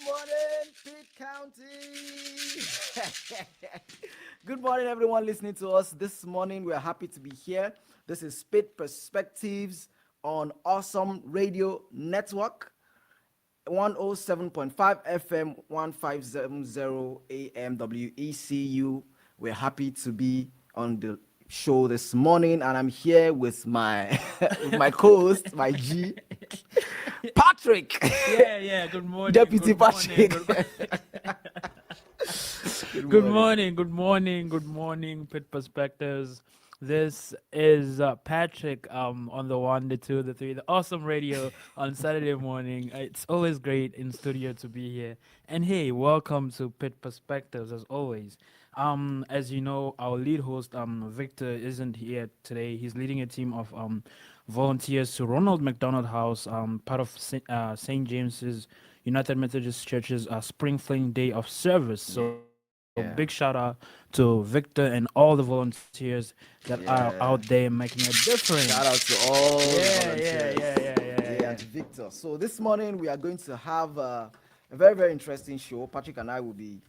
morning, Pitt County. Good morning, everyone listening to us this morning. We're happy to be here. This is Pitt Perspectives on Awesome Radio Network, 107.5 FM, 1570 AM WECU. We're happy to be on the show this morning, and I'm here with my with my co-host, my G, Patrick. Yeah. Good morning. Deputy Good morning. Patrick. Good Good morning. morning. Good morning. Good morning. Pit Perspectives. This is Patrick. On the one, the two, the three, the awesome radio on Saturday morning. It's always great in studio to be here. And hey, welcome to Pit Perspectives as always. As you know, our lead host Victor isn't here today. He's leading a team of volunteers to Ronald McDonald House, part of St. James's United Methodist Church's Spring Fling Day of Service. So big shout out to Victor and all the volunteers that are out Yeah. there making a difference. Shout out to all the Yeah, volunteers. yeah. And Victor. So this morning we are going to have a very, very interesting show. Patrick and I will be,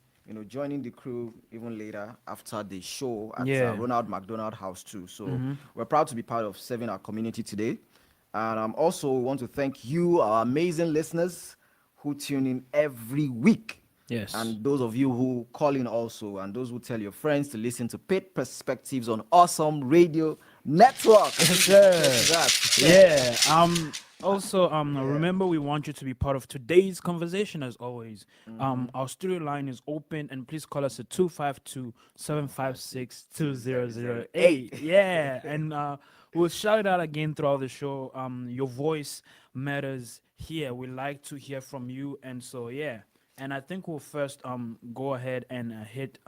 joining the crew even later after the show at Yeah. Ronald McDonald House too. So we're proud to be part of serving our community today. And also want to thank you, our amazing listeners who tune in every week. Yes. And those of you who call in also, and those who tell your friends to listen to Pitt Perspectives on Awesome Radio Network. That. Yeah. Also, remember we want you to be part of today's conversation as always. Our studio line is open and please call us at 252-756-2008. Yeah. And we'll shout it out again throughout the show. Your voice matters here. We like to hear from you. And so yeah. And I think we'll first go ahead and hit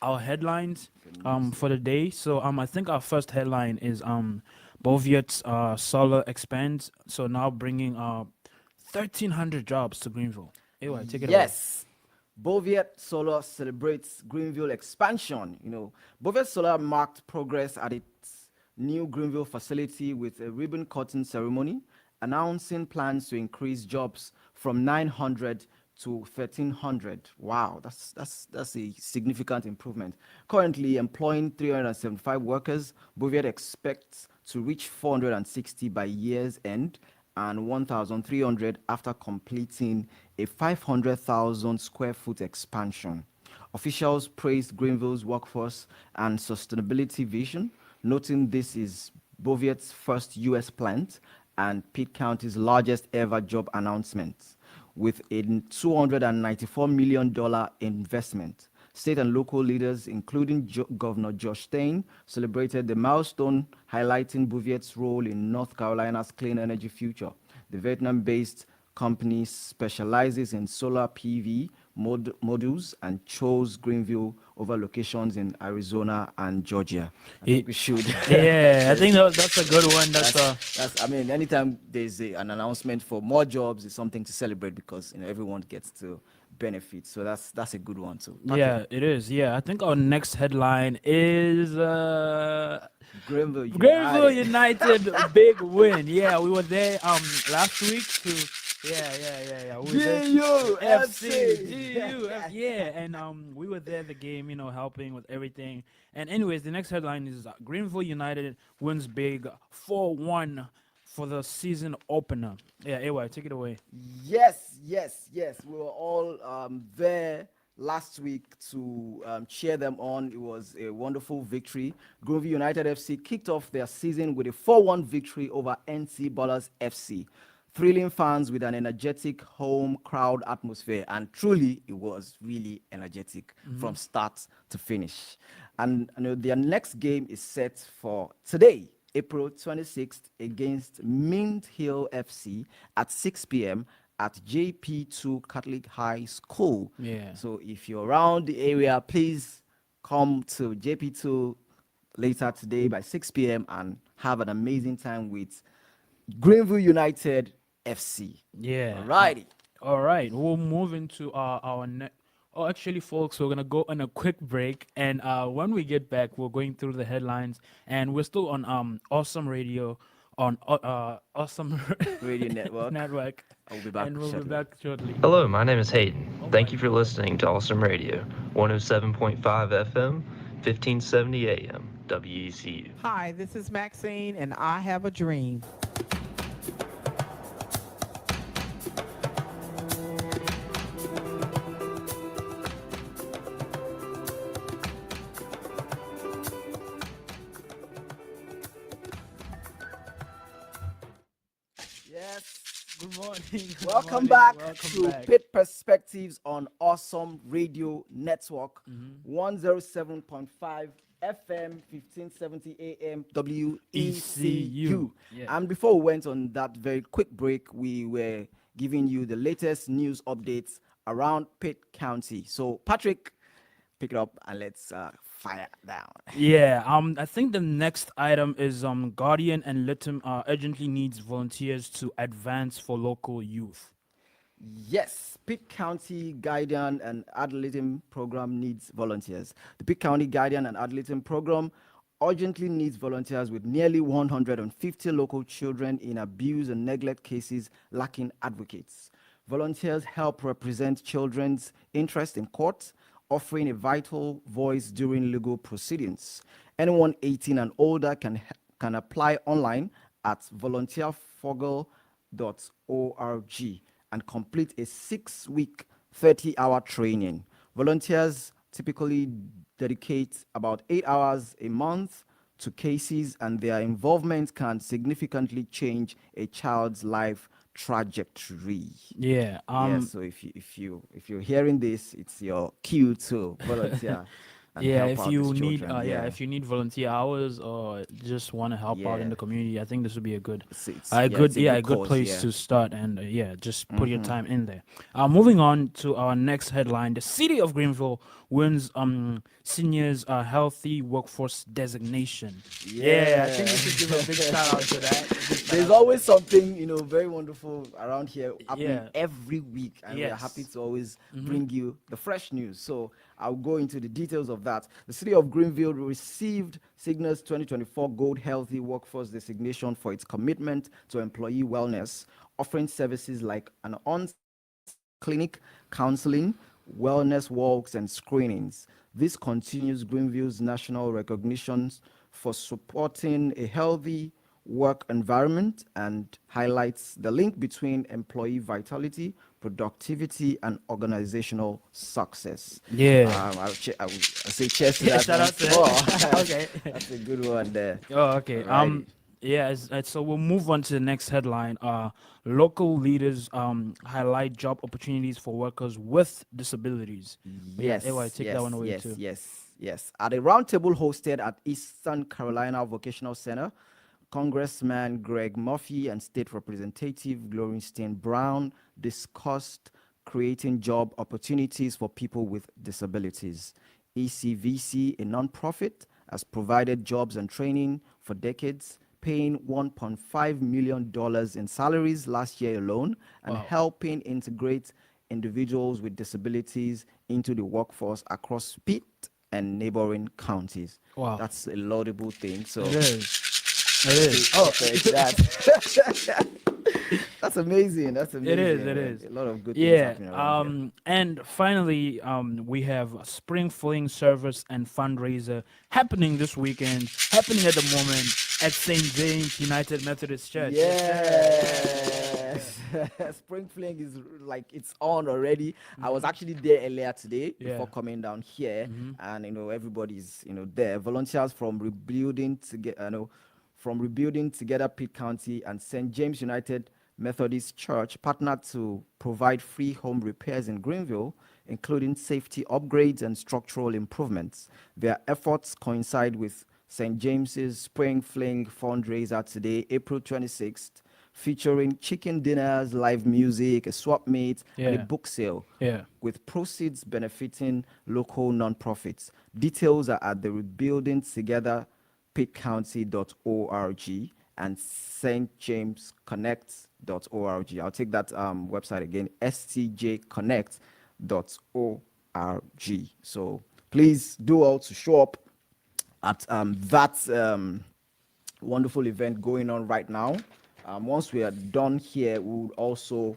our headlines for the day. So I think our first headline is Boviet's solar expands, so now bringing 1,300 jobs to Greenville. Anyway, take it away. Yes. Boviet Solar celebrates Greenville expansion. Boviet Solar marked progress at its new Greenville facility with a ribbon cutting ceremony, announcing plans to increase jobs from 900 to 1,300. Wow, that's a significant improvement. Currently employing 375 workers, Boviet expects to reach 460 by year's end and 1,300 after completing a 500,000 square foot expansion. Officials praised Greenville's workforce and sustainability vision, noting this is Boviet's first U.S. plant and Pitt County's largest ever job announcement. With a $294 million investment. State and local leaders, including Governor Josh Stein, celebrated the milestone, highlighting Boviet's role in North Carolina's clean energy future. The Vietnam-based company specializes in solar PV modules and chose Greenville over locations in Arizona and Georgia. I think we should. Yeah, I think that's a good one. That's. I mean, anytime there's an announcement for more jobs, it's something to celebrate because everyone gets to benefit. So that's a good one too. Yeah, it is. Yeah, I think our next headline is Greenville Greenville United. United big win. Yeah, we were there last week to yeah. We were there GU FC, FC. yeah, and we were there the game, helping with everything. And anyways, the next headline is Greenville United wins big 4-1 for the season opener. Yeah, anyway, take it away. Yes. We were all there last week to cheer them on. It was a wonderful victory. Greenville United FC kicked off their season with a 4-1 victory over NC Ballers FC. Thrilling fans with an energetic home crowd atmosphere, and truly it was really energetic from start to finish. And their next game is set for today, April 26th, against Mint Hill FC at 6 p.m. at JP2 Catholic High School. Yeah. So if you're around the area, please come to JP2 later today by 6 p.m. and have an amazing time with Greenville United FC. Yeah. Alrighty. All right. We'll move into our next. Oh, actually, folks, we're gonna go on a quick break, and when we get back, we're going through the headlines, and we're still on Awesome Radio on Awesome Radio Network. Network. I'll be back And we'll be shortly. back shortly. Hello, my name is Hayden. Oh Thank my you for God. listening to Awesome Radio, 107.5 FM, 1570 AM, WECU. Hi, this is Maxine, and I have a dream. Yes. Good morning. Good Welcome morning. back Welcome to back. Pitt Perspectives on Awesome Radio Network, Mhm. 107.5 FM, 1570 AM, ECU. WECU. Yeah. And before we went on that very quick break, we were giving you the latest news updates around Pitt County. So, Patrick, pick it up and let's fire down. Yeah, I think the next item is Guardian and Lithium urgently needs volunteers to advance for local youth. Yes, Pitt County Guardian and Adolescent Program needs volunteers. The Pitt County Guardian and Adolescent Program urgently needs volunteers with nearly 150 local children in abuse and neglect cases lacking advocates. Volunteers help represent children's interest in court, offering a vital voice during legal proceedings. Anyone 18 and older can apply online at volunteerfoggle.org and complete a 6-week, 30-hour training. Volunteers typically dedicate about 8 hours a month to cases, and their involvement can significantly change a child's life trajectory. Yeah. Yeah, so if you're hearing this, it's your cue to volunteer and Yeah, help if out these you need children. yeah, Yeah, if you need volunteer hours or just want to help out in yeah. the community, I think this would be a good It's a good a good cause. place Yeah. to start and yeah, just put your time in there. Moving on to our next headline, the city of Greenville wins seniors healthy workforce designation. Yeah, I think we should give a big shout out to that. A big shout There's out to always something very wonderful around here happening Yeah. every week, and we are happy Yes. to always bring you the fresh news. So I'll go into the details of that. The city of Greenville received Cygnus 2024 Gold Healthy Workforce designation for its commitment to employee wellness, offering services like an on-site clinic, counseling, wellness walks, and screenings. This continues Greenville's national recognitions for supporting a healthy work environment and highlights the link between employee vitality, productivity, and organizational success. Yeah. I'll say cheers to that Shout one. out to that. Oh, Okay. that's a good one there. Oh, okay. Alrighty. Yeah. So we'll move on to the next headline. Local leaders highlight job opportunities for workers with disabilities. Yeah. Ewa, Yes, take that one yes, away yes, too. yes, yes. At a roundtable hosted at Eastern Carolina Vocational Center, Congressman Greg Murphy and State Representative Glorinstein Brown discussed creating job opportunities for people with disabilities. ECVC, a nonprofit, has provided jobs and training for decades, paying $1.5 million in salaries last year alone and Wow. helping integrate individuals with disabilities into the workforce across Pitt and neighboring counties. Wow. That's a laudable thing. So It is. It is. Oh, that. That's amazing. That's it is. amazing, It man. is. A lot of good things Yeah. happening around here. And finally, we have a spring fling service and fundraiser happening this weekend, happening at the moment at St. James United Methodist Church. Yes. Spring Fling is like it's on already. I was actually there earlier today before Yeah. coming down here, and everybody's there. Volunteers from Rebuilding Together Pitt County and St. James United Methodist Church partnered to provide free home repairs in Greenville, including safety upgrades and structural improvements. Their efforts coincide with St. James's Spring Fling fundraiser today, April 26th, featuring chicken dinners, live music, a swap meet, and a Yeah. book sale, Yeah. with proceeds benefiting local nonprofits. Details are at the Rebuilding Together pittcounty.org and stjamesconnect.org. I'll take that website again, stjconnect.org. So please do all to show up at that wonderful event going on right now. Once we are done here, we will also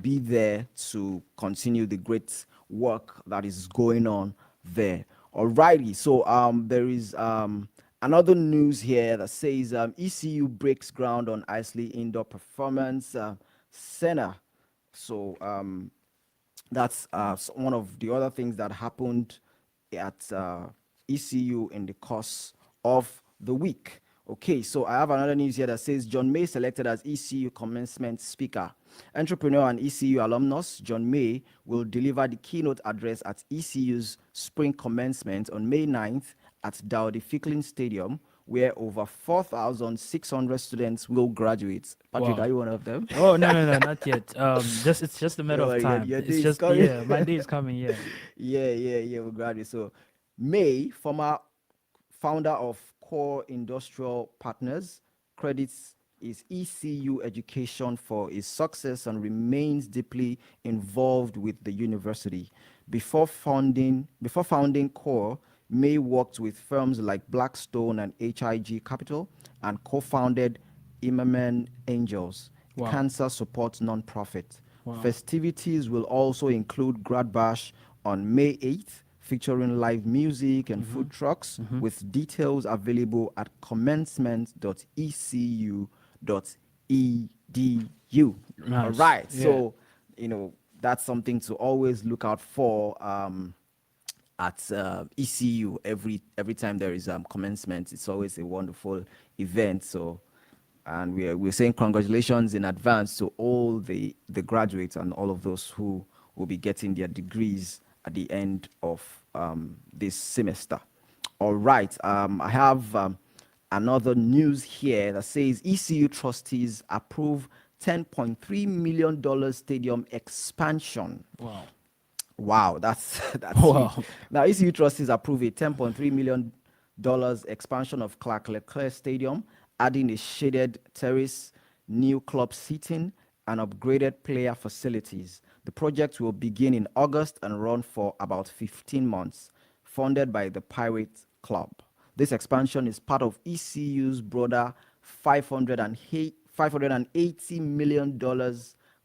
be there to continue the great work that is going on there. Alrighty, so there is another news here that says ECU breaks ground on Isley Indoor Performance Center. So that's one of the other things that happened at ECU in the course of the week. Okay, so I have another news here that says John May selected as ECU commencement speaker. Entrepreneur and ECU alumnus John May will deliver the keynote address at ECU's spring commencement on May 9th at Dowdy Ficklin Stadium, where over 4,600 students will graduate. Patrick, Wow. are you one of them? Oh no, not yet. Just it's just a matter of Your, time. your day It's is just coming. yeah, my day is coming. Yeah. Yeah, we'll graduate. So May, former founder of Core Industrial Partners, credits his ECU education for his success and remains deeply involved with the university. Before founding Core, May worked with firms like Blackstone and HIG Capital and co-founded Immerman Angels, Wow. cancer support nonprofit. Wow. Festivities will also include Grad Bash on May 8th, featuring live music and food trucks, with details available at commencement.ecu.edu. All Nice. right, Yeah. so that's something to always look out for at ECU every time there is commencement. It's always a wonderful event. So, and we're saying congratulations in advance to all the graduates and all of those who will be getting their degrees at the end of this semester. All right, I have another news here that says ECU trustees approve $10.3 million stadium expansion. Wow. Wow, that's Wow. huge. Now, ECU trustees approve a $10.3 million expansion of Clark Leclerc Stadium, adding a shaded terrace, new club seating, and upgraded player facilities. The project will begin in August and run for about 15 months, funded by the Pirate Club. This expansion is part of ECU's broader $580 million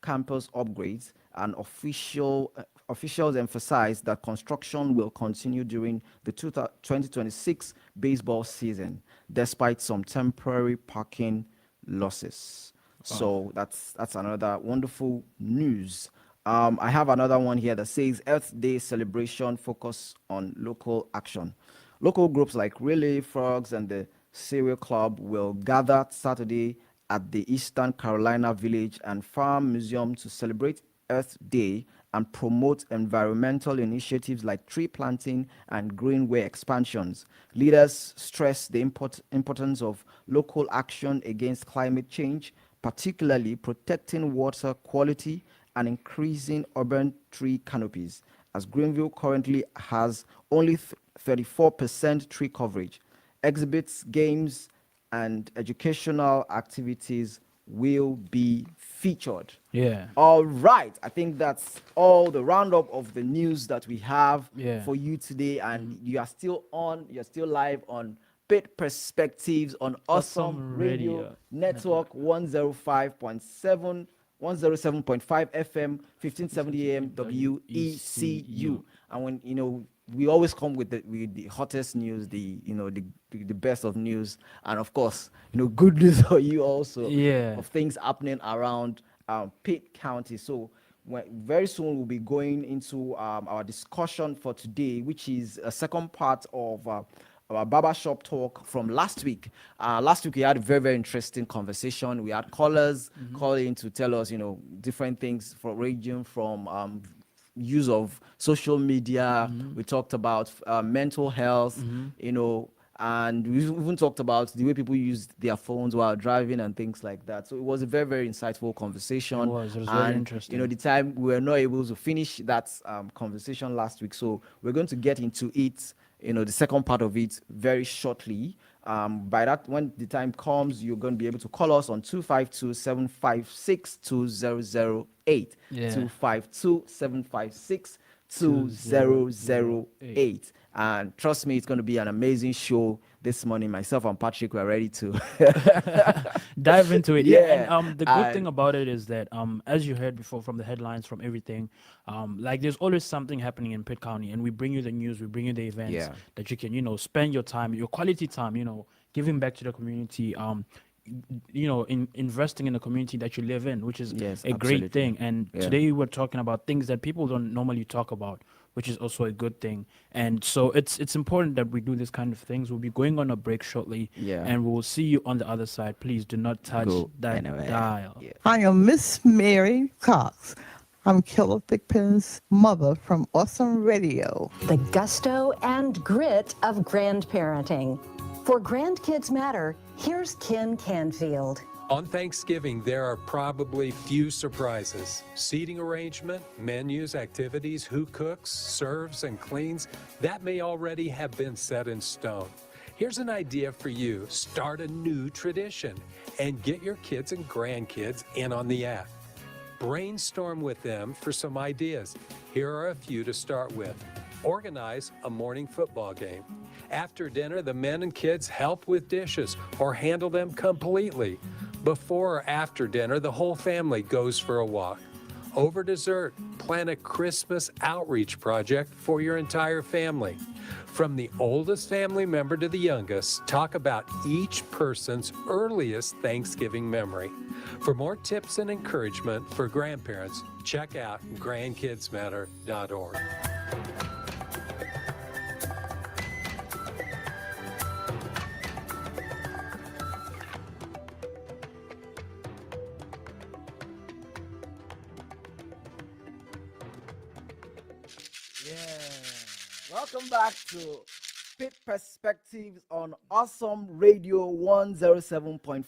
campus upgrades, and officials emphasize that construction will continue during the 2026 baseball season, despite some temporary parking losses. So that's another wonderful news. I have another one here that says Earth Day celebration focus on local action. Local groups like Relay Frogs and the Cereal Club will gather Saturday at the Eastern Carolina Village and Farm Museum to celebrate Earth Day and promote environmental initiatives like tree planting and greenway expansions. Leaders stress the importance of local action against climate change, particularly protecting water quality and increasing urban tree canopies, as Greenville currently has only 34% tree coverage. Exhibits, games, and educational activities will be featured. Yeah. All right, I think that's all the roundup of the news that we have Yeah. for you today, and you're still live on Pitt Perspectives on Awesome Radio Network 105.7, 107.5 FM, 1570 AM WECU. And when we always come with the hottest news, the best of news, and of course, good news for you also, Yeah. of things happening around Pitt County. So very soon we'll be going into our discussion for today, which is a second part of our barbershop talk from last week. Last week we had a very, very interesting conversation. We had callers calling to tell us, different things ranging from use of social media. We talked about mental health, and we even talked about the way people use their phones while driving and things like that. So it was a very, very insightful conversation. It was very and, interesting. the time we were not able to finish that conversation last week. So we're going to get into it, the second part of it very shortly. By that, when the time comes, you're going to be able to call us on 252-756-2008. 2008. Yeah. 252-756-2008. And trust me, it's going to be an amazing show this morning. Myself and Patrick were ready to Dive into it. Yeah, and yeah. the good thing about it is that as you heard before from the headlines, from everything, like there's always something happening in Pitt County, and we bring you the news, we bring you the events Yeah. that you can, spend your time, your quality time, giving back to the community, investing in the community that you live in, which is Yes, a great absolutely. thing. And Yeah. today we're talking about things that people don't normally talk about, which is also a good thing. And so it's important that we do this kind of things. We'll be going on a break shortly, Yeah. and we will see you on the other side. Please do not touch Go that anywhere. dial. Yeah. I am Miss Mary Cox. I'm Killer Thigpen's mother from Awesome Radio. The gusto and grit of grandparenting. For Grandkids Matter, here's Ken Canfield. On Thanksgiving, there are probably few surprises. Seating arrangement, menus, activities, who cooks, serves, and cleans, that may already have been set in stone. Here's an idea for you. Start a new tradition and get your kids and grandkids in on the act. Brainstorm with them for some ideas. Here are a few to start with. Organize a morning football game. After dinner, the men and kids help with dishes or handle them completely. Before or after dinner, the whole family goes for a walk. Over dessert, plan a Christmas outreach project for your entire family. From the oldest family member to the youngest, talk about each person's earliest Thanksgiving memory. For more tips and encouragement for grandparents, check out grandkidsmatter.org. Welcome back to Pitt Perspectives on Awesome Radio 107.5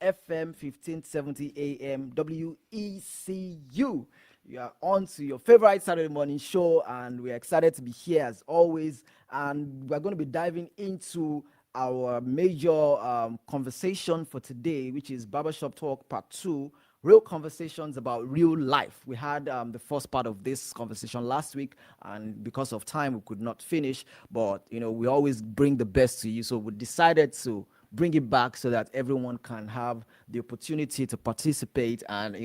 FM 1570 AM WECU. You are on to your favorite Saturday morning show, and we're excited to be here as always. And we're going to be diving into our major conversation for today, which is Barbershop Talk Part 2. Real conversations about real life. We had the first part of this conversation last week, and because of time, we could not finish. But we always bring the best to you, so we decided to bring it back so that everyone can have the opportunity to participate and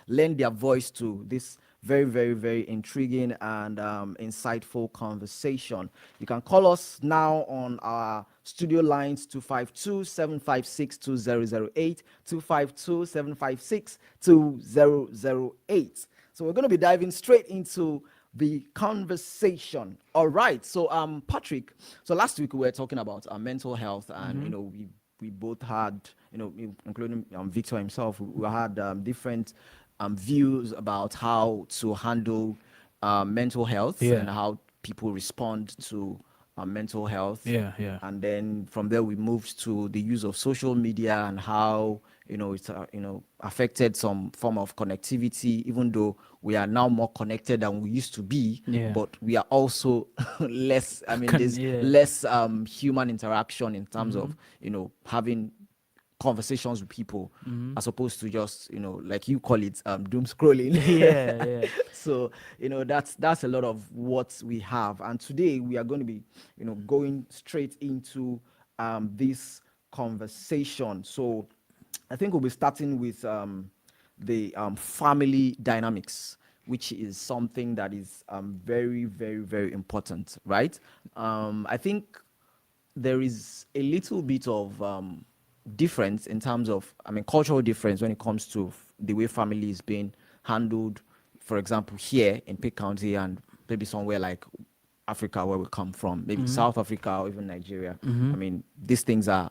lend their voice to this very, very, very intriguing and insightful conversation. You can call us now on our studio lines 252-756-2008, 252-756-2008. So we're going to be diving straight into the conversation. All right. So Patrick, so last week we were talking about mental health, and we both had, including Victor himself, we had different views about how to handle mental health and how people respond to mental health. Yeah. And then from there we moved to the use of social media and how it's affected some form of connectivity, even though we are now more connected than we used to be. Yeah. But we are also less, there's Yeah. less human interaction in terms of having conversations with people, as opposed to just like you call it doom scrolling. Yeah. So that's a lot of what we have, and today we are going to be going straight into this conversation. So I think we'll be starting with the family dynamics, which is something that is very, very, very important, right? I think there is a little bit of difference in terms of, cultural difference when it comes to the way family is being handled, for example, here in Pitt County and maybe somewhere like Africa where we come from, maybe South Africa or even Nigeria. These things are,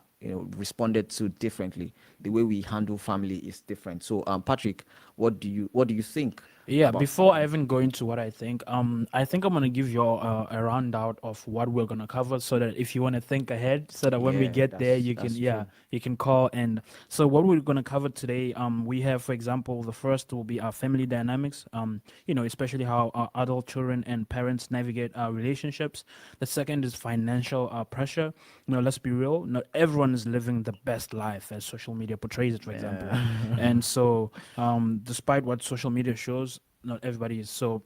responded to differently. The way we handle family is different. So, Patrick, what do you think? Yeah, about before I even go into what I think I'm gonna give you a rundown of what we're gonna cover, so that if you want to think ahead, so that when we Yeah, get there, that's- you can that's true. you can call. And so what we're gonna cover today, we have, for example, the first will be our family dynamics, especially how our adult children and parents navigate our relationships. The second is financial pressure. Let's be real, not everyone is living the best life as social media portrays it, for example. And so despite what social media shows, not everybody is so,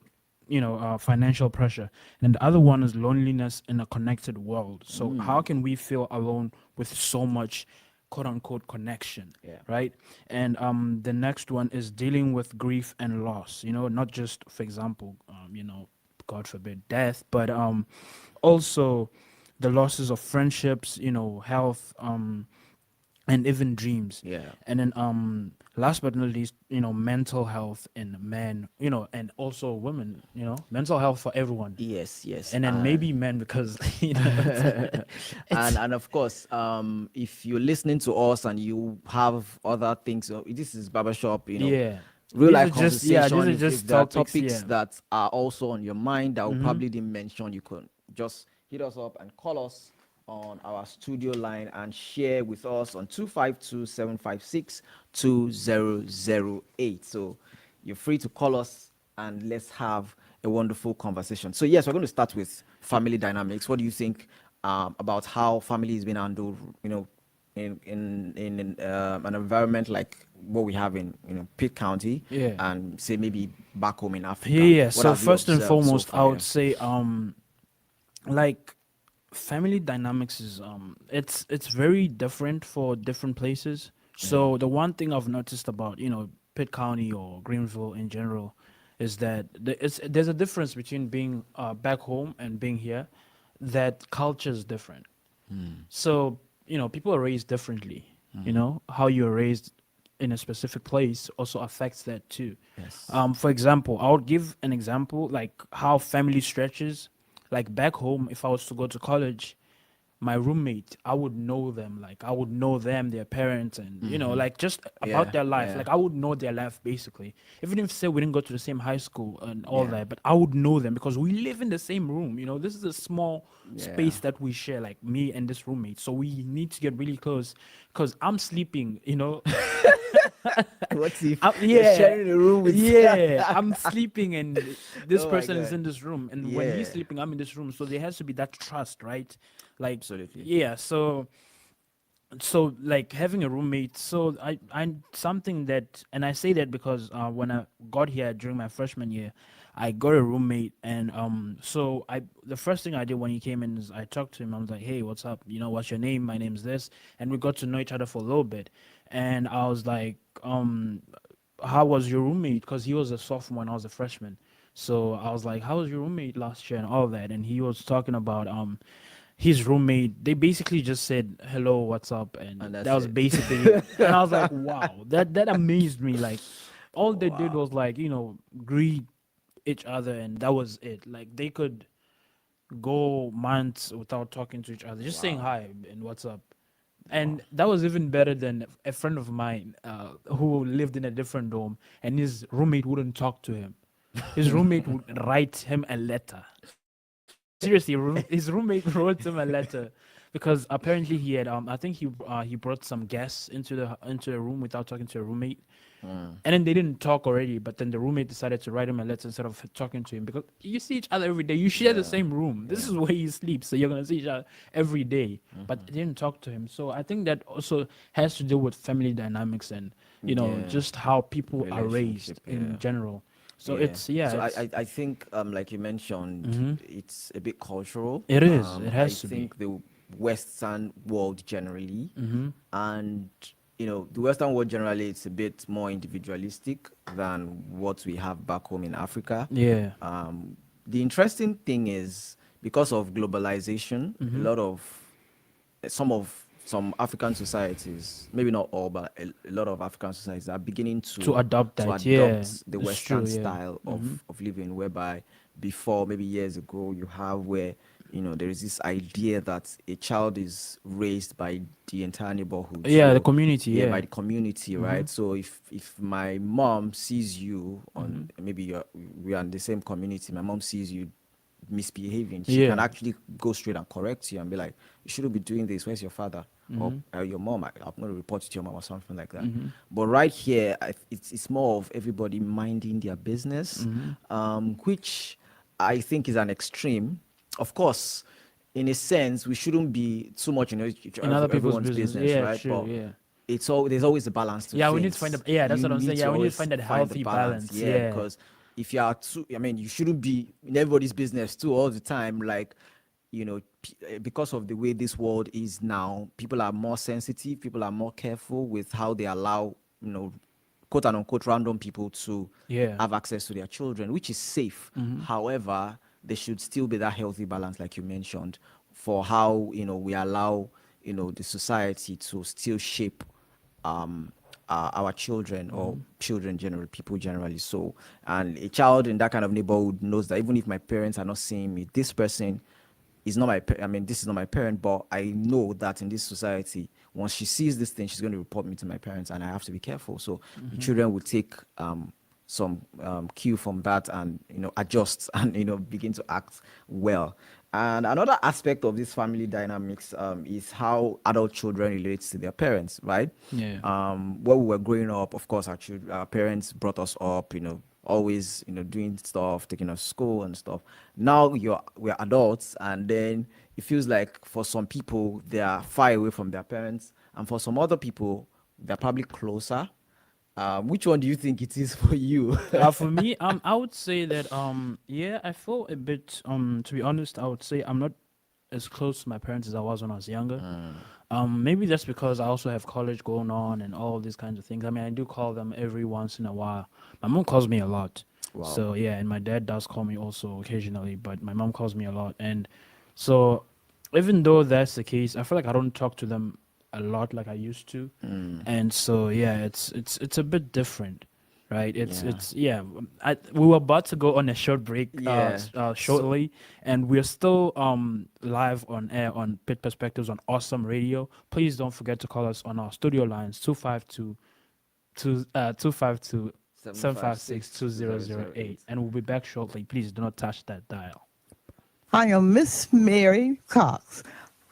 financial pressure. And the other one is loneliness in a connected world. So how can we feel alone with so much quote unquote connection? Yeah. Right. And the next one is dealing with grief and loss, not just, for example, God forbid, death, but also the losses of friendships, health, and even dreams. Yeah. And then last but not least, mental health in men, and also women, mental health for everyone. Yes, yes. And then maybe men, because And of course, if you're listening to us and you have other things, this is barbershop, yeah. real These life are just- yeah, conversation. these are If just there are topics, topics yeah. that are also on your mind that we probably didn't mention, you can just hit us up and call us on our studio line and share with us on 252-756-2008. So you're free to call us and let's have a wonderful conversation. So yes, we're going to start with family dynamics. What do you think about how family is being handled, in an environment like what we have in Pitt County, Yeah. and say maybe back home in Africa? Yeah. What So have you first and observed so foremost, I far? would say like family dynamics is it's very different for different places. So the one thing I've noticed about Pitt County or Greenville in general is that there's a difference between being back home and being here. That culture is different. So people are raised differently. How you're raised in a specific place also affects that too. Yes. For example, I would give an example like how family stretches. Like back home, if I was to go to college, my roommate, I would know them. Like I would know them, their parents, and like just about Yeah, their life. yeah. Like I would know their life basically. Even if say we didn't go to the same high school and all Yeah. that, but I would know them because we live in the same room. This is a small space Yeah. that we share, like me and this roommate. So we need to get really close because I'm sleeping. What if Yeah, you're sharing a room with? yeah, I'm sleeping and this Oh my person is God. in this room, and when he's Yeah. sleeping, I'm in this room. So there has to be that trust, right? Like, Absolutely. yeah. So like having a roommate. So I something that, and I say that because when I got here during my freshman year, I got a roommate, and so the first thing I did when he came in is I talked to him. I was like, hey, what's up? What's your name? My name's this, and we got to know each other for a little bit, and I was like, how was your roommate? Because he was a sophomore and I was a freshman. So I was like, how was your roommate last year and all that? And he was talking about his roommate. They basically just said hello, what's up, and And that that's was it. basically it. And I was like, wow, that amazed me. Like all they did was like greet each other, and that was it. Like they could go months without talking to each other, just saying hi and what's up. And that was even better than a friend of mine who lived in a different dorm, and his roommate wouldn't talk to him. His roommate would write him a letter. Seriously, his roommate wrote him a letter because apparently he had I think he brought some guests into the room without talking to a roommate. And then they didn't talk already, but then the roommate decided to write him a letter instead of talking to him because you see each other every day. You share the same room. This is where you sleep, so you're gonna see each other every day. But they didn't talk to him, so I think that also has to do with family dynamics and Yeah. just how people are raised Relationship, in yeah. general. So Yeah. it's So it's, I think like you mentioned, it's a bit cultural. it is. It has I to be. think the Western world generally, Mm-hmm. and the Western world generally, it's a bit more individualistic than what we have back home in Africa. Yeah. The interesting thing is because of globalization, Mm-hmm. a lot of some African societies, maybe not all, but a lot of African societies are beginning To adopt to that, yeah, adopt the it's Western true, yeah. style of living, whereby before maybe years ago you have where there is this idea that a child is raised by the entire neighborhood. Yeah, the So, community, yeah, yeah. by the community, right? So if my mom sees you on Mm-hmm. maybe we are in the same community, my mom sees you misbehaving, she can Yeah. actually go straight and correct you and be like, you shouldn't be doing this. Where's your father? Or your mom? I'm going to report it to your mom or something like that. But right here, it's more of everybody minding their business, which I think is an extreme. Of course, in a sense, we shouldn't be too much in In other people's everyone's business. business, Yeah, right? true, But yeah. there's always a balance to Yeah, things. we need to find that's what I'm saying. Yeah, we need to always find that the healthy balance. Yeah. because if you are too, I mean, you shouldn't be in everybody's business too all the time. Like, because of the way this world is now, people are more sensitive. People are more careful with how they allow, quote and unquote, random people to Yeah. have access to their children, which is safe. However, there should still be that healthy balance, like you mentioned, for how we allow the society to still shape our children or children generally, people generally. So, and a child in that kind of neighborhood knows that even if my parents are not seeing me, this person is not this is not my parent, but I know that in this society, once she sees this thing, she's going to report me to my parents, and I have to be careful. So the children will take some cue from that, and adjust and begin to act well. And another aspect of this family dynamics is how adult children relates to their parents, right? Yeah. When we were growing up, of course, our parents brought us up, always, doing stuff, taking us to school and stuff. Now we're adults, and then it feels like for some people they are far away from their parents, and for some other people they're probably closer. Which one do you think it is for you? For me, I would say that yeah, I feel a bit to be honest, I would say I'm not as close to my parents as I was when I was younger. Maybe that's because I also have college going on and all these kinds of things. I mean, I do call them every once in a while. My mom calls me a lot. Wow. So yeah, and my dad does call me also occasionally, but my mom calls me a lot. And so even though that's the case, I feel like I don't talk to them a lot like I used to. And so yeah, it's a bit different. Right, we were about to go on a short break shortly, and we're still live on air on Pitt Perspectives on Awesome Radio. Please don't forget to call us on our studio lines 252 756 2008, and we'll be back shortly. Please do not touch that dial. I am Miss Mary Cox.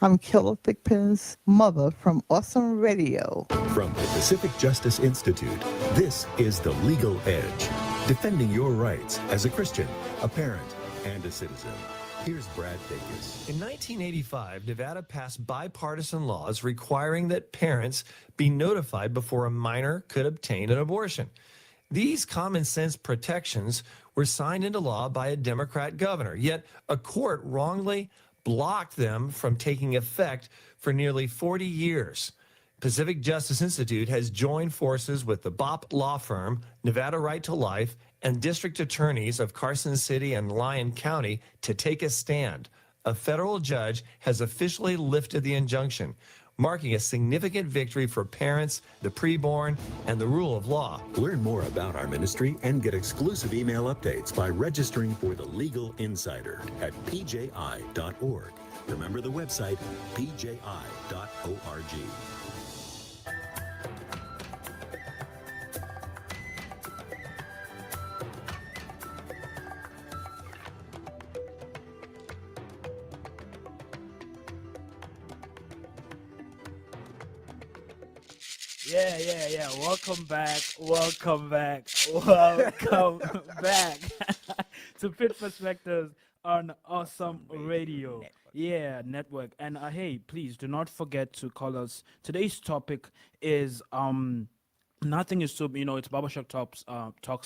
I'm Killer Thigpen's mother from Awesome Radio. From the Pacific Justice Institute, this is The Legal Edge, defending your rights as a Christian, a parent, and a citizen. Here's Brad Dacus. In 1985, Nevada passed bipartisan laws requiring that parents be notified before a minor could obtain an abortion. These common sense protections were signed into law by a Democrat governor, yet a court wrongly blocked them from taking effect for nearly 40 years. Pacific Justice Institute has joined forces with the BOP law firm, Nevada Right to Life, and district attorneys of Carson City and Lyon County to take a stand. A federal judge has officially lifted the injunction, marking a significant victory for parents, the preborn, and the rule of law. Learn more about our ministry and get exclusive email updates by registering for the Legal Insider at pji.org. Remember the website, pji.org. Yeah. Welcome back. Welcome back to Pitt Perspectives on Awesome Radio. Yeah, network. And hey, please do not forget to call us. Today's topic is nothing is too, it's Barbershop Talks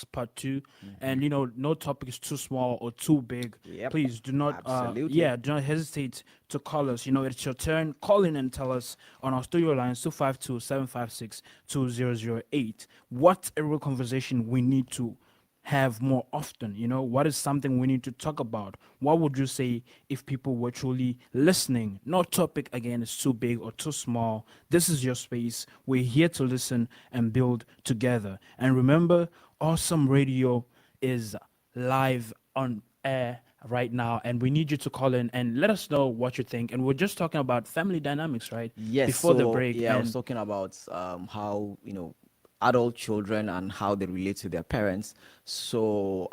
Part 2. And, no topic is too small or too big. Yep. Please do not, Absolutely. do not hesitate to call us. It's your turn. Call in and tell us on our studio lines 252-756-2008 what a real conversation we need to have more often. What is something we need to talk about? What would you say if people were truly listening? No topic again is too big or too small. This is your space. We're here to listen and build together. And remember, Awesome Radio is live on air right now, and we need you to call in and let us know what you think. And we're just talking about family dynamics, right? Yes. Before the so, break. Yeah, I and was talking about how adult children and how they relate to their parents. So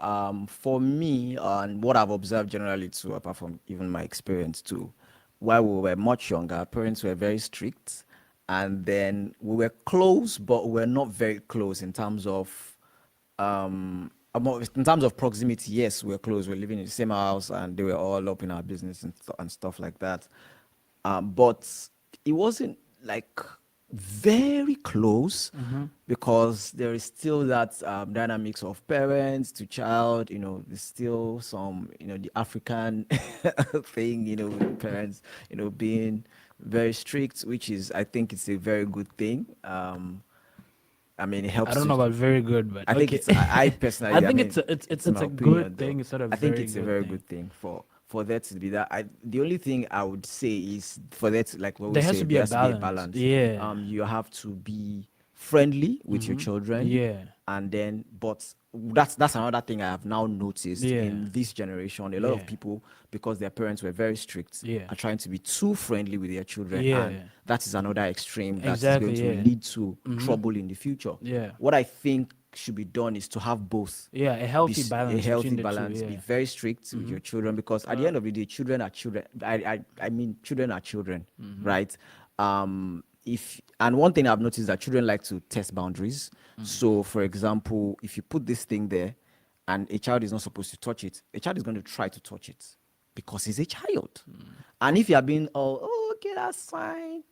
for me, and what I've observed generally too, apart from even my experience too, while we were much younger, our parents were very strict, and then we were close, but we're not very close in terms of proximity. Yes, we're close. We're living in the same house, and they were all up in our business and stuff like that. But it wasn't like very close because there is still that dynamics of parents to child. There's still some, the African thing, with parents, being very strict, which is, I think it's a very good thing. I mean, it I helps don't know to. about very good, but I think okay. it's. I I personally. I think mean, it's my a opinion, good though. thing instead of I think very it's a good very thing. good thing for there to be that. The only thing I would say is for that, like what we There has say, to be there a has to be a balance. balance. Yeah. You have to be friendly with your children, Yeah. and then, but that's another thing I have now noticed Yeah. in this generation. A lot of Yeah. people, because their parents were very strict, Yeah. are trying to be too friendly with their children, and Yeah. that is another extreme that is going Exactly. to Yeah. lead to trouble in the future. Yeah. What I think should be done is to have both. Yeah. A healthy balance A healthy between the two. balance. Be Yeah. very strict with your children, because at the end of the day, children are children. I mean, children are children, right? If and one thing I've noticed that children like to test boundaries. So, for example, if you put this thing there, and a child is not supposed to touch it, a child is going to try to touch it because he's a child. And if you are being oh, okay, that's fine,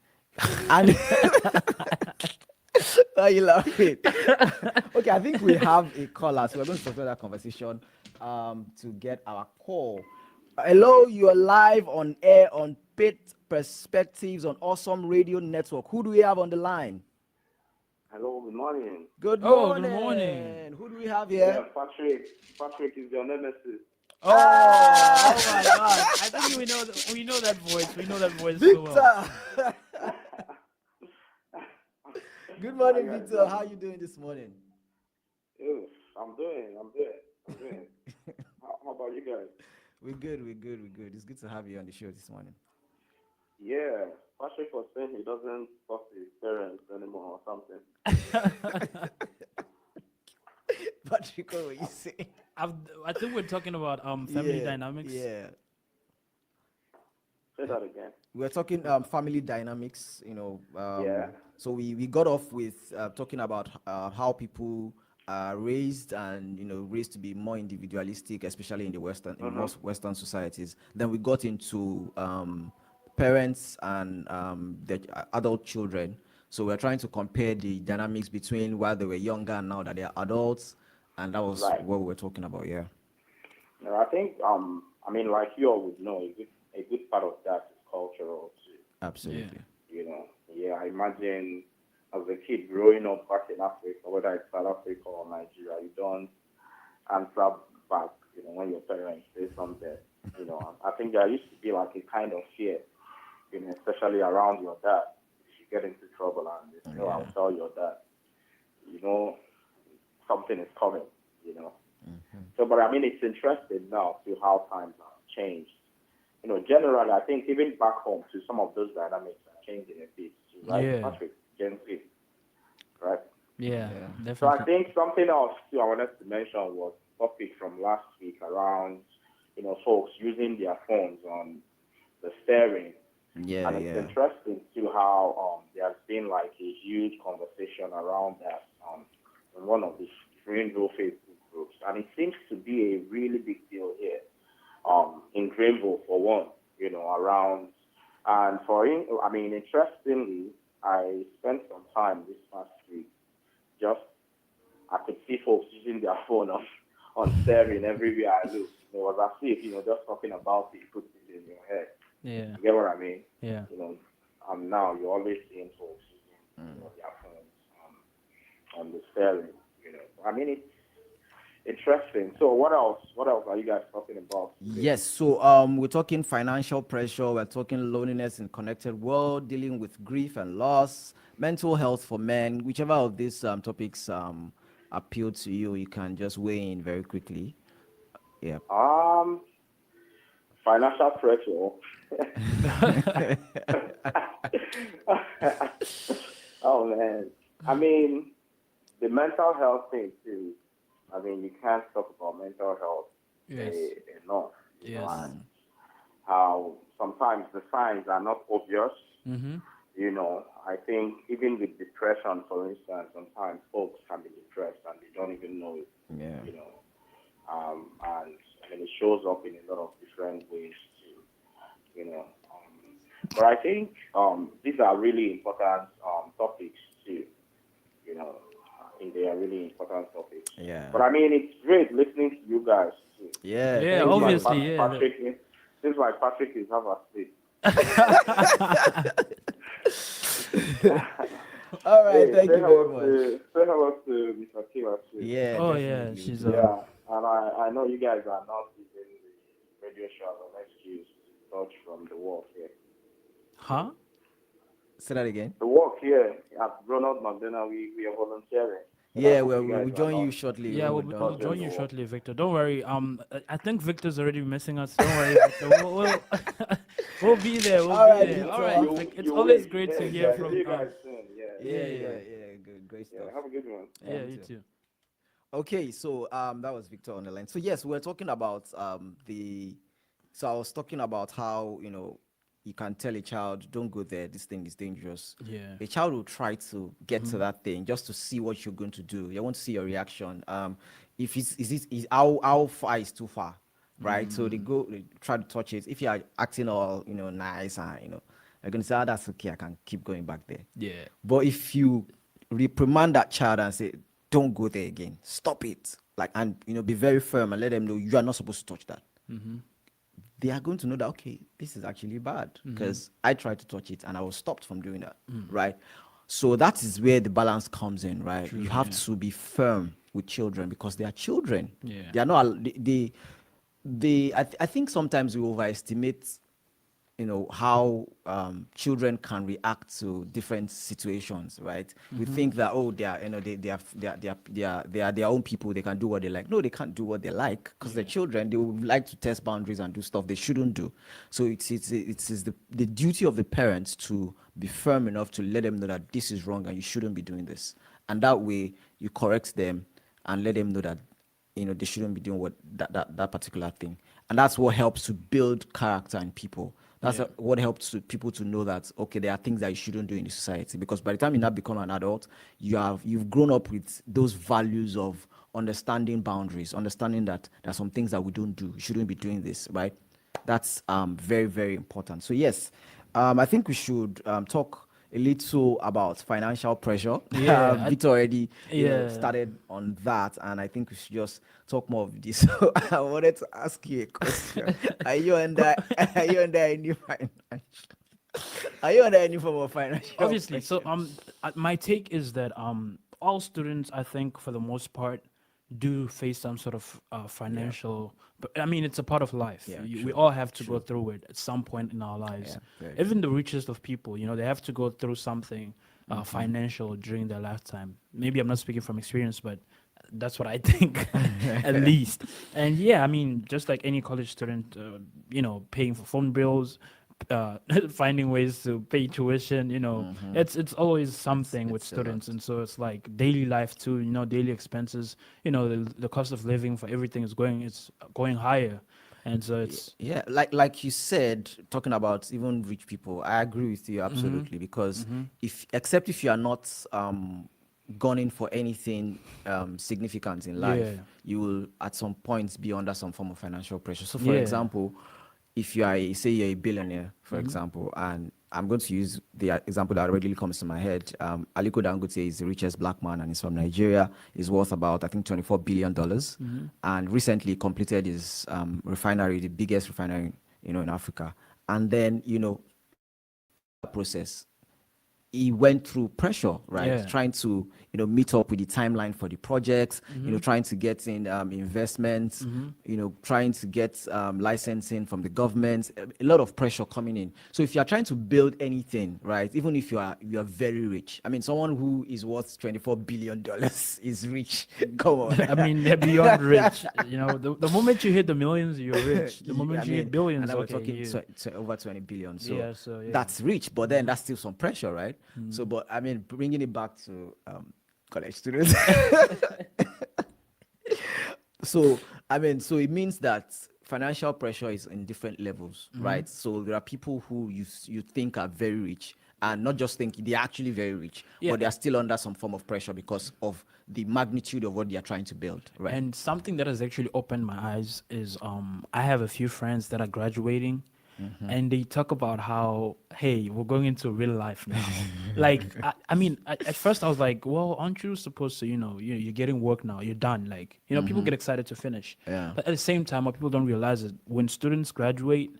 and are you laughing? Okay, I think we have a caller, so we're going to start that conversation to get our call. Hello, you are live on air on Pitt Perspectives on Awesome Radio Network. Who do we have on the line? Hello, good morning. Good Oh, morning. good morning. Who do we have Yeah, here? Patrick. Patrick is your nemesis. Oh, oh my God! I think we know that voice. We know that voice so well. Victor. Good morning, How you guys Victor. doing? How are you doing this morning? Yes, I'm doing. How about you guys? We're good. It's good to have you on the show this morning. Yeah, Patrick was saying he doesn't talk to his parents anymore or something. Patrick, what were you saying? I think we're talking about family dynamics. Yeah. Say that again. We're talking family dynamics, Yeah. So we got off with talking about how people are raised and, raised to be more individualistic, especially in most Western societies. Then we got into parents and the adult children. So we're trying to compare the dynamics between while they were younger and now that they are adults. And that was Right. what we were talking about, yeah. I think I mean, like you all would know, a good part of that is cultural too. Absolutely. Yeah, I imagine as a kid growing up back in Africa, whether it's South Africa or Nigeria, you don't answer back, when your parents say something. I think there used to be like a kind of fear, especially around your dad. If you get into trouble and they say, I'll tell your dad, something is coming. So, but I mean, it's interesting now to how times have changed. Generally, I think even back home, to some of those dynamics are changing a bit. Right, Yeah. Patrick, Gen Z, right? Yeah, So I definitely. think something else too I wanted to mention was topic from last week around, folks using their phones on the steering. Yeah, And it's interesting too how there's been like a huge conversation around that in one of the Greenville Facebook groups, and it seems to be a really big deal here in Greenville for one, around. And interestingly, I spent some time this past week. I could see folks using their phone on steering everywhere I look. It was as if just talking about it, put it in your head. Yeah. You get what I mean? Yeah. Now you're always seeing folks using their phones on the steering. I mean, it's interesting. So what else? What else are you guys talking about today? Yes, so we're talking financial pressure, we're talking loneliness in connected world, dealing with grief and loss, mental health for men. Whichever of these topics appeal to you, you can just weigh in very quickly. Yeah. Financial pressure. Oh man. I mean, the mental health thing too. I mean, you can't talk about mental health Yes. enough. Yes. And how sometimes the signs are not obvious. Mm-hmm. I think even with depression, for instance, sometimes folks can be depressed and they don't even know it. Yeah. And it shows up in a lot of different ways too. But I think these are really important topics too. I think they are really important topics. Yeah. But I mean, it's great listening to you guys too. Yeah. Yeah, thank you. obviously, yeah. Seems like Patrick is half asleep. All right. Hey, Thank you very much. say hello to Mr. Killer too. Yeah. Oh yeah, definitely. she's Yeah, and I know you guys are not using the radio show as an excuse to touch from the work here. huh? Say that again. The work here at Ronald McDonald, we are volunteering. So Yeah, I hope well, you guys we'll are join you not- shortly. Yeah, when we'll, we're we'll done. join you the work. shortly, Victor. Don't worry. I think Victor's already missing us. Don't worry, Victor. We'll be there. We'll All be right, there. Victor. All right, You- Vic. It's you always wait. great to Yeah, hear yeah, from see you guys soon. Yeah. Good. Great Yeah, stuff. have a good one. Yeah, me you too. too. Okay, so that was Victor on the line. So yes, we're talking about so I was talking about how you can tell a child, don't go there, this thing is dangerous. Yeah. A child will try to get to that thing just to see what you're going to do. They want to see your reaction. If is how far is too far, right? So they try to touch it. If you are acting all nice and they're gonna say, that's okay, I can keep going back there. Yeah. But if you reprimand that child and say, don't go there again, stop it, and be very firm and let them know you are not supposed to touch that. They are going to know that, okay, this is actually bad because I tried to touch it and I was stopped from doing that, right? So that is where the balance comes in, right? You have to be firm with children because they are children. Yeah. They are not, I think sometimes we overestimate how children can react to different situations, right? We think that they are their own people, they can do what they like. No, they can't do what they like because they're children. They would like to test boundaries and do stuff they shouldn't do. So it's the duty of the parents to be firm enough to let them know that this is wrong and you shouldn't be doing this. And that way you correct them and let them know that they shouldn't be doing that particular thing. And that's what helps to build character in people. That's what helps people to know that, okay, there are things that you shouldn't do in the society. Because by the time you now become an adult, you've grown up with those values of understanding boundaries, understanding that there are some things that we don't do. We shouldn't be doing this, right? That's very, very important. So yes, I think we should talk a little about financial pressure. Yeah, Victor already Yeah. started on that, and I think we should just talk more of this. So I wanted to ask you a question: Are you under any financial? Are you under any form of financial? Obviously. So pressure? my take is that all students, I think, for the most part, do face some sort of financial. But I mean, it's a part of life. Yeah, We true, all have to go through it at some point in our lives. Yeah, very Even the richest of people, they have to go through something financial during their lifetime. Maybe I'm not speaking from experience, but that's what I think, at least. And yeah, I mean, just like any college student, paying for phone bills, finding ways to pay tuition, it's always something with it's a lot. students. And so it's like daily life too, daily expenses, the cost of living for everything is going higher. And so it's Yeah, like you said, talking about even rich people, I agree with you absolutely because except if you are not gone in for anything significant in life, Yeah. you will at some point be under some form of financial pressure. So, for Yeah. example, if you are say you're a billionaire, for example, and I'm going to use the example that readily comes to my head. Aliko Dangote is the richest black man and he's from Nigeria. He's worth about, I think, $24 billion. And recently completed his refinery, the biggest refinery, in Africa. And then, process, he went through pressure, right? Yeah. Trying to, meet up with the timeline for the projects, trying to get in investments, trying to get licensing from the government, a lot of pressure coming in. So if you are trying to build anything, right, even if you are very rich, I mean, someone who is worth $24 billion is rich. Come on. I mean, they're beyond rich. The moment you hit the millions, you're rich. The moment I you mean, hit billions, and then we're okay, talking over 20 billion. So, Yeah, so, yeah. that's rich, but then that's still some pressure, right? So, but I mean, bringing it back to college students. So it means that financial pressure is in different levels, right? So there are people who you think are very rich, and not just think they're actually very rich, Yeah. but they're still under some form of pressure because of the magnitude of what they are trying to build, right? And something that has actually opened my eyes is I have a few friends that are graduating, and they talk about how, hey, we're going into real life now. Like, I mean, at first I was like, well, aren't you supposed to, you're getting work now, you're done. Like, people get excited to finish. Yeah. But at the same time, what people don't realize is when students graduate,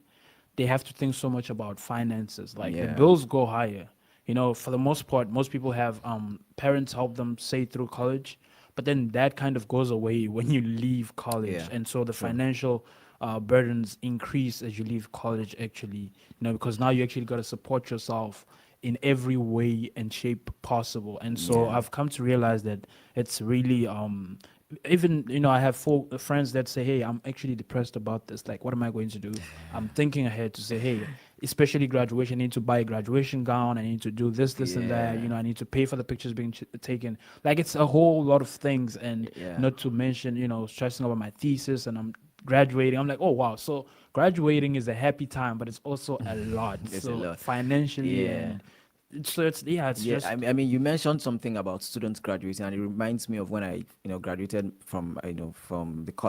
they have to think so much about finances. Like, the Yeah. bills go higher. For the most part, most people have parents help them say through college, but then that kind of goes away when you leave college. Yeah, And so the financial burdens increase as you leave college, actually, because now you actually got to support yourself in every way and shape possible. And so I've come to realize that it's really even I have four friends that say, hey, I'm actually depressed about this, like, what am I going to do? I'm thinking ahead to say, hey, especially graduation, I need to buy a graduation gown, I need to do this and that, I need to pay for the pictures being taken. Like, it's a whole lot of things. And not to mention stressing over my thesis, and I'm graduating. I'm like, oh wow, so graduating is a happy time, but it's also a lot. It's so a lot. financially, Yeah. and it's just I mean, you mentioned something about students graduating, and it reminds me of when I, graduated from,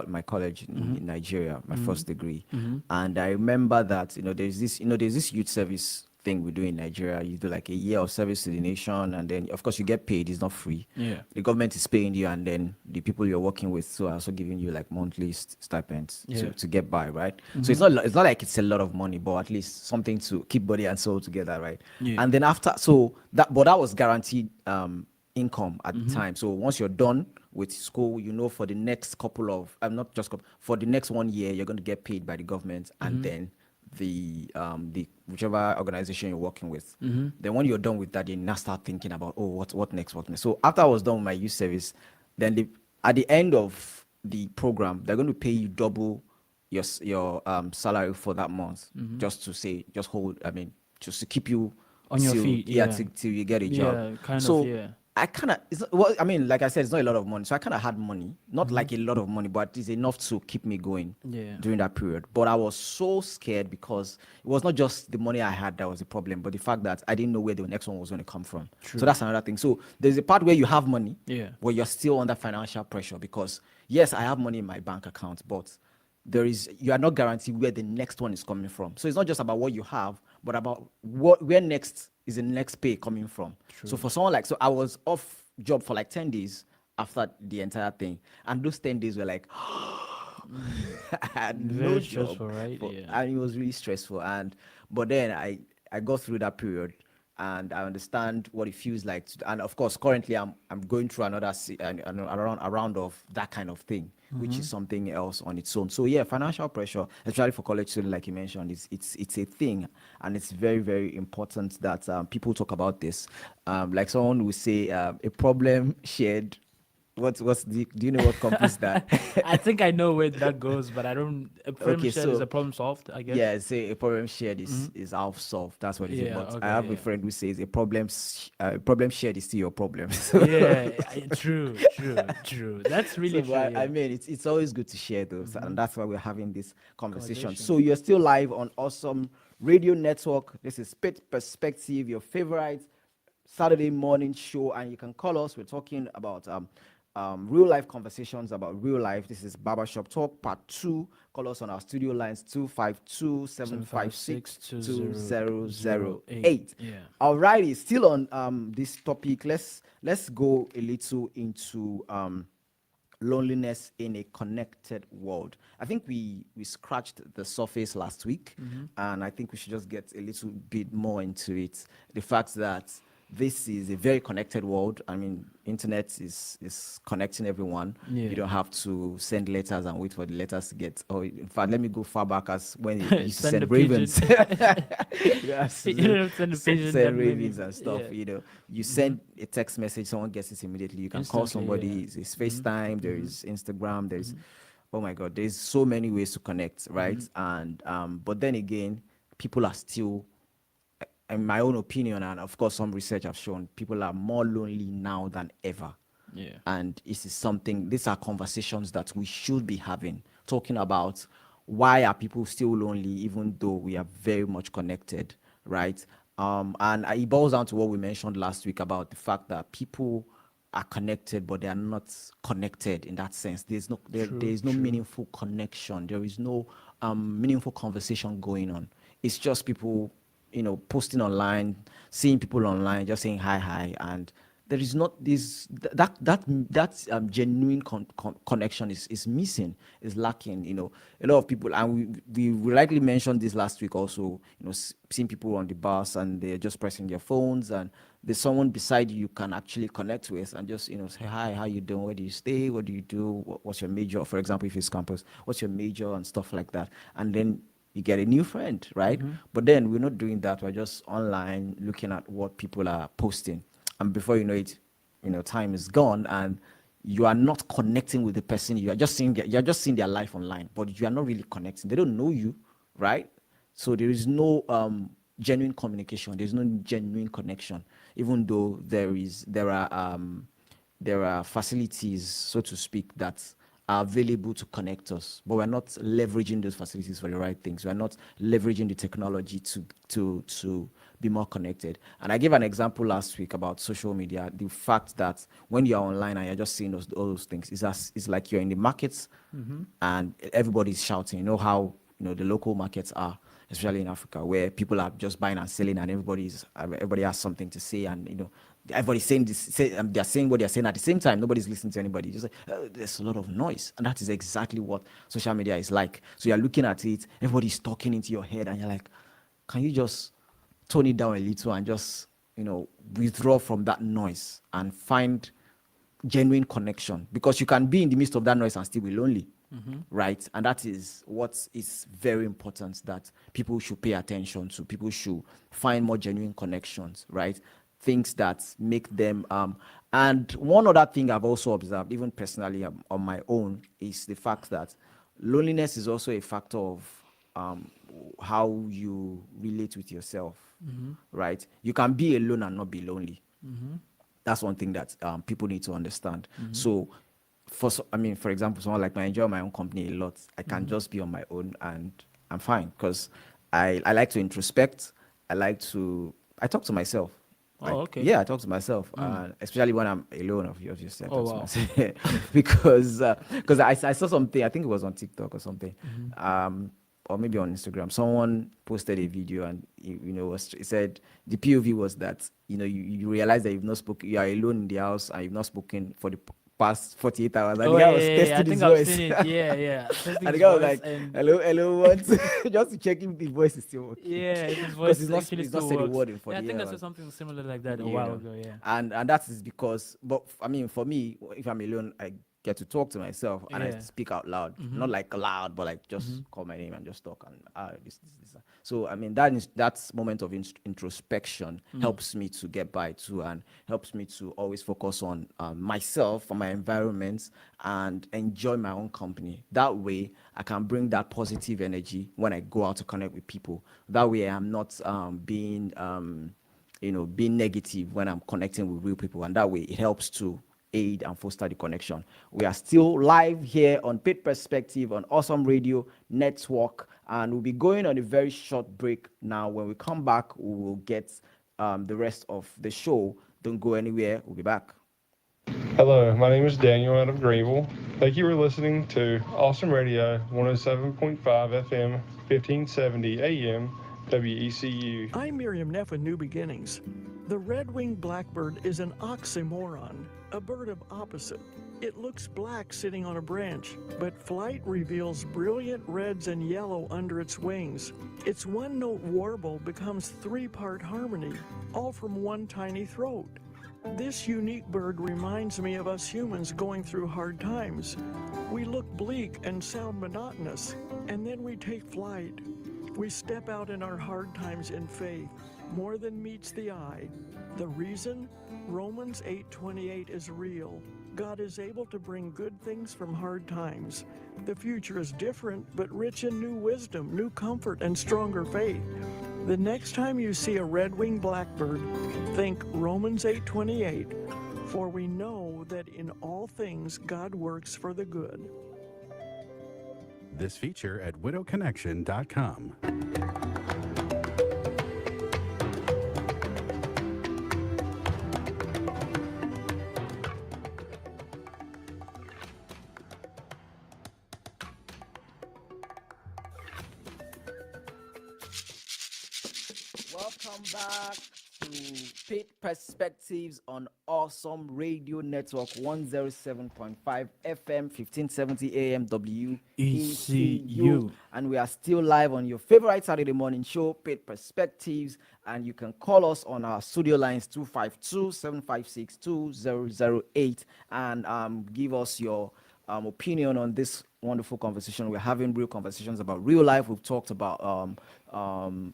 my college in Nigeria, my first degree, and I remember that, there's this youth service thing we do in Nigeria. You do like a year of service to the nation, and then of course you get paid. It's not free. Yeah. The government is paying you, and then the people you're working with so are also giving you like monthly stipends to get by, right? So it's not like it's a lot of money, but at least something to keep body and soul together, right? Yeah. And then that was guaranteed income at the time. So once you're done with school, for the next couple of not just for the next 1 year, you're going to get paid by the government, and then the whichever organization you're working with. Then when you're done with that, you now start thinking about, oh, what next? So after I was done with my youth service, then at the end of the program, they're going to pay you double your salary for that month, just to keep you On your feet, yeah. till you get a job. Yeah, kind so of, yeah. I kind of, like I said, it's not a lot of money. So I kind of had money, not like a lot of money, but it's enough to keep me going during that period. But I was so scared because it was not just the money I had that was the problem, but the fact that I didn't know where the next one was going to come from. True. So that's another thing. So there's a part where you have money, but you're still under financial pressure because, yes, I have money in my bank account, but you are not guaranteed where the next one is coming from. So it's not just about what you have, but about where next is the next pay coming from. True. So for someone so I was off job for like 10 days after the entire thing, and those 10 days were like I had very no stressful, job, right? and it was really stressful. But then I got through that period, and I understand what it feels like and of course currently I'm going through another a round of that kind of thing, which is something else on its own. So yeah, financial pressure, especially for college students, like you mentioned, it's a thing, and it's very, very important that people talk about this. Like someone would say, a problem shared. Do you know what companies that? I think I know where that goes, but I don't. A problem Okay, shared is so- a problem solved, I guess. Yeah, say a problem shared is half solved. That's what it is. Yeah, But okay, I have yeah. a friend who says a problem shared is still your problem. Yeah, true. That's really true. But Yeah. I mean, it's always good to share those, and that's why we're having this conversation. So you're still live on Awesome Radio Network. This is Pitt Perspective, your favorite Saturday morning show, and you can call us. We're talking about real life conversations about real life. This is Barbershop Talk Part 2. Call us on our studio lines 252-756-2008. Yeah. Alrighty, still on this topic. Let's go a little into loneliness in a connected world. I think we scratched the surface last week, and I think we should just get a little bit more into it. The fact that this is a very connected world. I mean, internet is connecting everyone. Yeah. You don't have to send letters and wait for the letters to get. Or in fact, let me go far back as when you used to Send send a ravens. Yes, You don't send a pigeon, that send maybe- ravens and stuff. yeah. You send a text message, someone gets it immediately. You can call Instantly, somebody. yeah. It's FaceTime. There is Instagram. There's oh my God, there's so many ways to connect, right? And but then again, people are still, in my own opinion, and of course some research have shown, people are more lonely now than ever. Yeah. And these are conversations that we should be having, talking about why are people still lonely even though we are very much connected, right? And it boils down to what we mentioned last week about the fact that people are connected, but they are not connected in that sense. There is no meaningful connection. There is no meaningful conversation going on it's just people, posting online, seeing people online, just saying hi, and there is not this that genuine connection is missing, is lacking. A lot of people, and we rightly mentioned this last week also. Seeing people on the bus and they're just pressing their phones, and there's someone beside you can actually connect with and just say hi, how you doing, where do you stay, what do you do, what's your major, for example, if it's campus, what's your major and stuff like that, and then you get a new friend, right? But then we're not doing that. We're just online looking at what people are posting, and before you know it, time is gone, and you are not connecting with the person. You're just seeing their life online, but you are not really connecting. They don't know you, right? So there is no genuine communication. There's no genuine connection, even though there are facilities, so to speak, that are available to connect us, but we're not leveraging those facilities for the right things. We're not leveraging the technology to be more connected. And I gave an example last week about social media. The fact that when you're online and you're just seeing all those things, it's like you're in the markets and everybody's shouting. You know how the local markets are, especially in Africa, where people are just buying and selling, and everybody has something to say, and everybody's saying this. They're saying what they're saying at the same time. Nobody's listening to anybody. Just there's a lot of noise, and that is exactly what social media is like. So you're looking at it, everybody's talking into your head, and you're like, can you just tone it down a little and just withdraw from that noise and find genuine connection? Because you can be in the midst of that noise and still be lonely. Right? And that is what is very important, that people should pay attention to. People should find more genuine connections, right? Things that make them and one other thing I've also observed, even personally on my own, is the fact that loneliness is also a factor of how you relate with yourself, right? You can be alone and not be lonely. That's one thing that people need to understand. So for example, someone like me, I enjoy my own company a lot. I can just be on my own and I'm fine, because I like to introspect. I talk to myself. Okay. Yeah, I talk to myself, especially when I'm alone. Obviously, I talk to myself because I saw something. I think it was on TikTok or something, or maybe on Instagram. Someone posted a video, and it said the POV was that you realize that you've not spoken. You are alone in the house and you've not spoken for the past 48 hours. And the guy was testing I his think voice. I've seen it. Yeah. And the guy was like, hello, what? Just to check if the voice is still working. Yeah, if his Because voice he's actually not still said a works. word in 48 Yeah, I think I hours. said something similar like that a while ago. Yeah. And that is because, but I mean, for me, if I'm alone, I get to talk to myself and I speak out loud, not like loud, but like just call my name and just talk. And this. So I mean, that moment of introspection helps me to get by too, and helps me to always focus on myself, on my environment, and enjoy my own company. That way, I can bring that positive energy when I go out to connect with people. That way, I'm not being negative when I'm connecting with real people, and that way it helps to aid and foster the connection. We are still live here on Pitt Perspective on Awesome Radio Network, and we'll be going on a very short break now. When we come back, we will get the rest of the show. Don't go anywhere. We'll be back. Hello, my name is Daniel out of Greenville. Thank you for listening to Awesome Radio 107.5 FM, 1570 AM, WECU. I'm Miriam Neff with New Beginnings. The red-winged blackbird is an oxymoron, a bird of opposite. It looks black sitting on a branch, but flight reveals brilliant reds and yellow under its wings. Its one-note warble becomes three-part harmony, all from one tiny throat. This unique bird reminds me of us humans going through hard times. We look bleak and sound monotonous, and then we take flight. We step out in our hard times in faith, more than meets the eye. The reason? Romans 8:28 is real. God is able to bring good things from hard times. The future is different, but rich in new wisdom, new comfort, and stronger faith. The next time you see a red-winged blackbird, think Romans 8:28, for we know that in all things God works for the good. This feature at widowconnection.com. Welcome back to Pitt Perspectives on Awesome Radio Network 107.5 FM, 1570 AM WECU. ECU. And we are still live on your favorite Saturday morning show, Pitt Perspectives. And you can call us on our studio lines 252-756-2008 and give us your opinion on this wonderful conversation. We're having real conversations about real life. We've talked about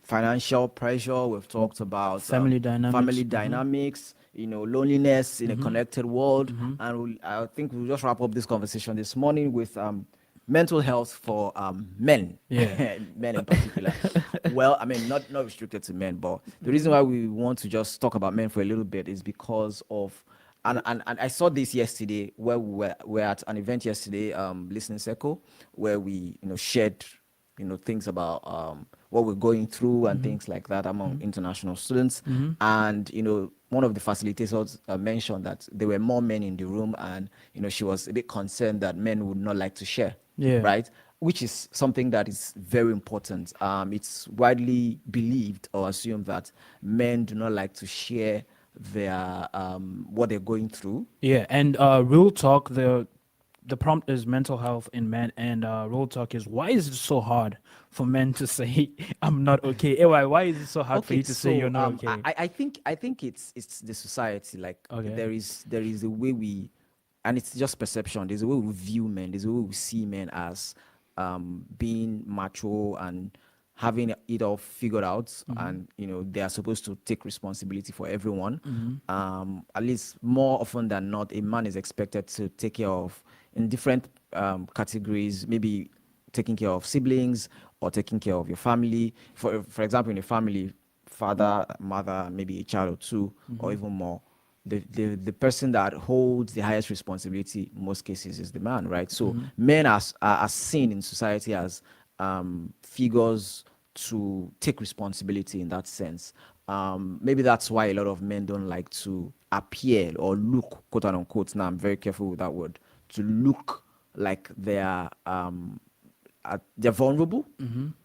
financial pressure. We've talked about Family dynamics. Loneliness in a connected world. And I think we'll just wrap up this conversation this morning with mental health for men. Yeah. Men in particular. Well, I mean, not restricted to men, but the reason why we want to just talk about men for a little bit is because of and I saw this yesterday where we were at an event yesterday, listening circle, where we shared things about what we're going through and things like that among international students. And one of the facilitators mentioned that there were more men in the room, and she was a bit concerned that men would not like to share. Yeah. Right. Which is something that is very important. It's widely believed or assumed that men do not like to share their what they're going through. Yeah, and real talk, the prompt is mental health in men, and real talk is, why is it so hard for men to say I'm not okay? Why is it so hard for you to say you're not okay? I think it's the society. Like, Okay. there is a way we, and it's just perception. There's a way we view men. There's a way we see men as being macho and having it all figured out, and they are supposed to take responsibility for everyone. At least more often than not, a man is expected to take care of, in different categories, maybe taking care of siblings or taking care of your family. For example, in a family, father, mother, maybe a child or two, or even more. The person that holds the highest responsibility in most cases is the man, right? So men are seen in society as figures to take responsibility in that sense. Maybe that's why a lot of men don't like to appear or look, quote unquote, now I'm very careful with that word, to look like they're vulnerable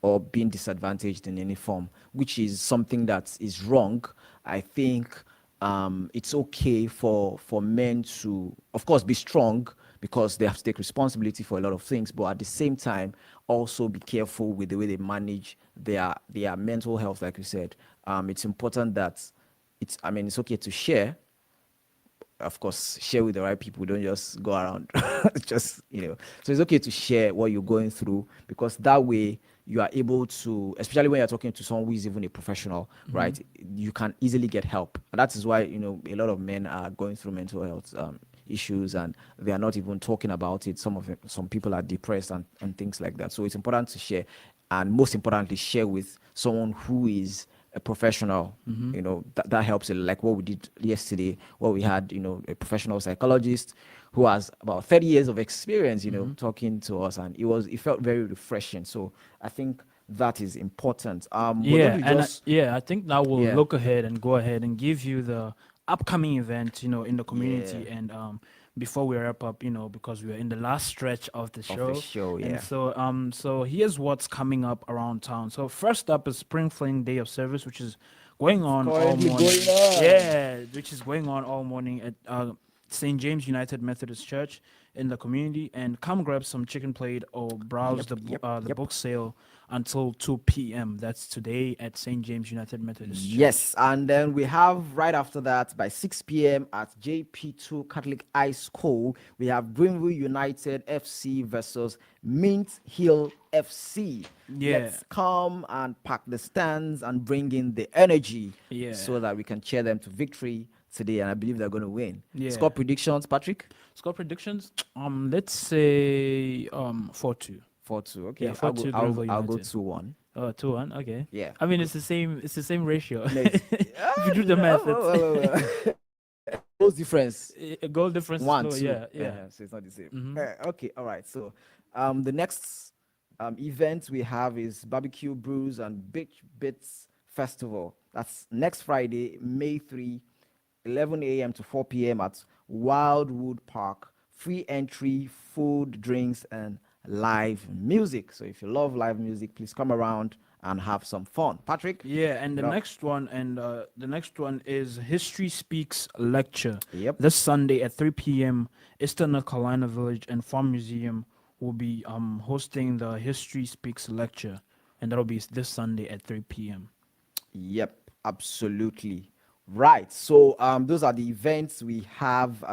or being disadvantaged in any form, which is something that is wrong. I think it's okay for men to, of course, be strong, because they have to take responsibility for a lot of things, but at the same time also be careful with the way they manage their mental health. Like you said, it's important that it's okay to share. Of course, share with the right people. Don't just go around just so it's okay to share what you're going through, because that way you are able to, especially when you're talking to someone who is even a professional, right? You can easily get help. And that is why a lot of men are going through mental health issues, and they are not even talking about it. Some people are depressed and things like that. So it's important to share, and most importantly, share with someone who is a professional. That helps. Like what we did yesterday, where we had a professional psychologist who has about 30 years of experience talking to us, and it felt very refreshing. So I think that is important. I think now we'll look ahead and go ahead and give you the upcoming event in the community. And before we wrap up, because we're in the last stretch of the show. And so here's what's coming up around town. So first up is Spring Fling Day of Service, which is going on all morning. Which is going on all morning at St. James United Methodist Church in the community. And come grab some chicken plate or browse the book sale until 2 p.m. That's today at St. James United Methodist Church. Yes, and then we have right after that by 6 p.m. at JP2 Catholic High School, we have Greenville United FC versus Mint Hill FC. Let's come and pack the stands and bring in the energy so that we can cheer them to victory today, and I believe they're going to win. Score predictions, Patrick? Score predictions? Let's say 4-2. 4-2. Okay. Yeah, 4-2. I'll go 2-1. 2-1. Okay. Yeah. I mean, it's the same ratio. If you do the math, goal difference. Goal difference. 1-2. Yeah. So it's not the same. Okay. All right. So, the next event we have is Barbecue Brews and Beach Bits Festival. That's next Friday, May 3, 11 a.m. to 4 p.m. at Wildwood Park. Free entry, food, drinks, and live music. So if you love live music, please come around and have some fun. Patrick? Yeah, and the Yep. next one, the next one is History Speaks lecture. Yep. This Sunday at 3 p.m. Eastern North Carolina Village and Farm Museum will be hosting the History Speaks lecture, and that'll be this Sunday at 3 p.m. Yep, absolutely. Right. So those are the events we have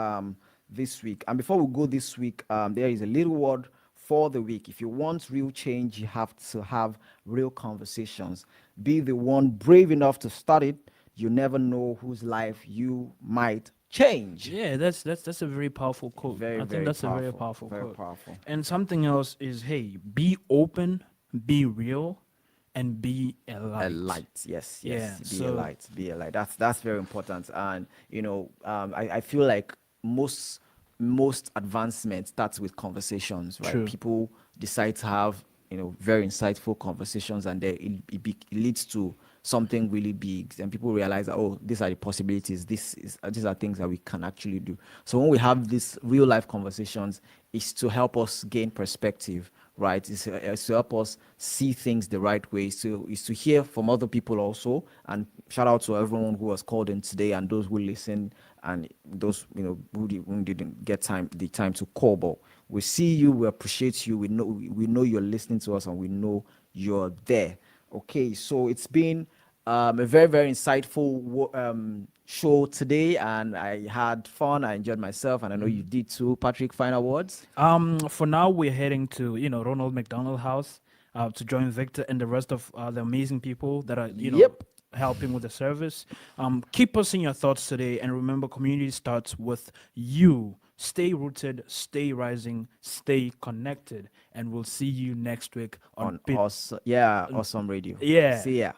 this week. And before we go this week, there is a little word for the week. If you want real change, you have to have real conversations. Be the one brave enough to start it. You never know whose life you might change. Yeah, that's a very powerful quote. Very, I think very that's a very powerful. powerful Very quote. powerful. And something else is, hey, be open, be real, and be a light. A light, yes, Yeah, yes. Be a light, be a light. That's very important. And I feel like most advancement starts with conversations, right? True. People decide to have very insightful conversations, and then it leads to something really big, and people realize that, oh, these are the possibilities, these are things that we can actually do. So when we have these real life conversations, it's to help us gain perspective, right? It's to help us see things the right way. So it's to hear from other people also. And shout out to everyone who was called in today, and those who listen, and those who didn't get the time to call. But we see you, we appreciate you, we know you're listening to us, and we know you're there. Okay, so it's been a very, very insightful show today, and I had fun. I enjoyed myself, and I know you did too. Patrick, final words? For now, we're heading to Ronald McDonald House to join Victor and the rest of the amazing people that are Yep. helping with the service. Keep us in your thoughts today, and remember, community starts with you. Stay rooted, stay rising, stay connected, and we'll see you next week on Pitt. Awesome radio. Yeah. See ya.